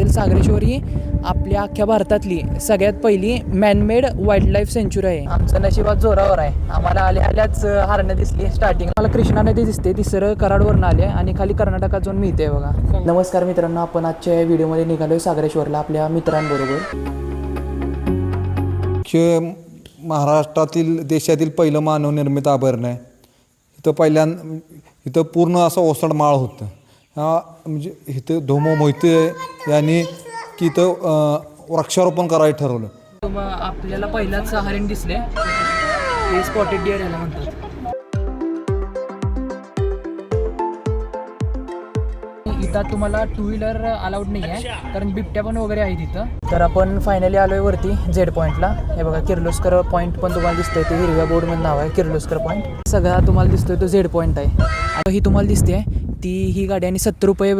सागरेश्वर ही आपल्या अख्ख्या भारतातली सगळ्यात पहिली मॅनमेड वाईल्ड लाईफ सेंच्युरी आहे. आमचं नशिबात जोरावर आहे. आम्हाला आल्याच हरणं दिसली. स्टार्टिंग मला कृष्णा नदी दिसते, ती सरळ कराडवरून आली आणि खाली कर्नाटकात जाऊन मिळते बघा. नमस्कार मित्रांनो, आपण आजच्या व्हिडिओमध्ये निघालोय सागरेश्वरला आपल्या मित्रांबरोबर. महाराष्ट्रातील देशातील पहिलं मानवनिर्मित अभयारण्य आहे. इथं पूर्ण असं ओसाड माळ होतं. म्हणजे इथं धोमो मोहिते यांनी की इथं वृक्षारोपण करायला ठरवलं. आपल्याला पहिलाच हरिण दिसले, हे स्पॉटेड डिअर याला म्हणतात. इथं तुम्हाला टू व्हीलर अलाउड नाही आहे, कारण बिबट्या पण वगैरे आहे तिथं. तर आपण फायनली आलोय वरती झेड पॉईंटला. हे बघा किर्लोस्कर पॉईंट पण तुम्हाला दिसतंय, ते हिरव्या बोर्डमध्ये नाव आहे किर्लोस्कर पॉईंट. सगळा तुम्हाला दिसतोय तो झेड पॉईंट आहे. आता ही तुम्हाला दिसते ही गाडी आणि 70 रुपये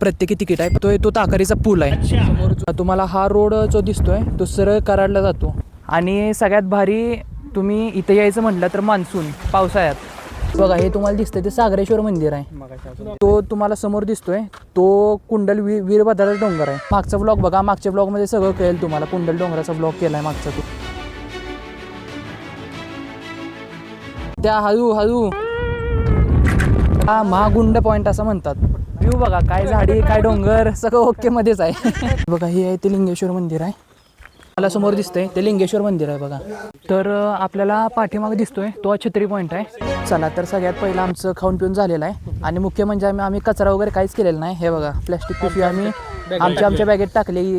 प्रत्येकी तिकीट आहे. तो ताकारीचा पूल आहे समोर. तुम्हाला हा रोड जो दिसतोय तो सरळ कराडला जातो. आणि सगळ्यात भारी तुम्ही इथे यायचं म्हटलं तर मान्सून पावसाळ्यात बघा, हे तुम्हाला दिसतंय ते सागरेश्वर मंदिर आहे. तो तुम्हाला समोर दिसतोय तो कुंडल वीरभद्राचा डोंगर आहे. मागचा ब्लॉग बघा, मागच्या ब्लॉगमध्ये सगळं कळेल तुम्हाला. कुंडल डोंगराचा ब्लॉग केलाय मागचा तो. त्या हळू हा महागुंड पॉईंट असं म्हणतात. व्ह्यू बघा, काय झाडी काय डोंगर सगळं ओके मध्येच आहे. बघा हे आहे ते लिंगेश्वर मंदिर आहे. मला समोर दिसतंय ते लिंगेश्वर मंदिर आहे बघा. तर आपल्याला पाठीमागे दिसतोय तो छत्री पॉईंट आहे. चला तर सगळ्यात पहिलं आमचं खाऊन पिऊन झालेलं आहे. आणि मुख्य म्हणजे आम्ही कचरा वगैरे काहीच केलेला नाही. हे बघा प्लॅस्टिक पिशवी आम्ही आमच्या बॅगेत टाकली.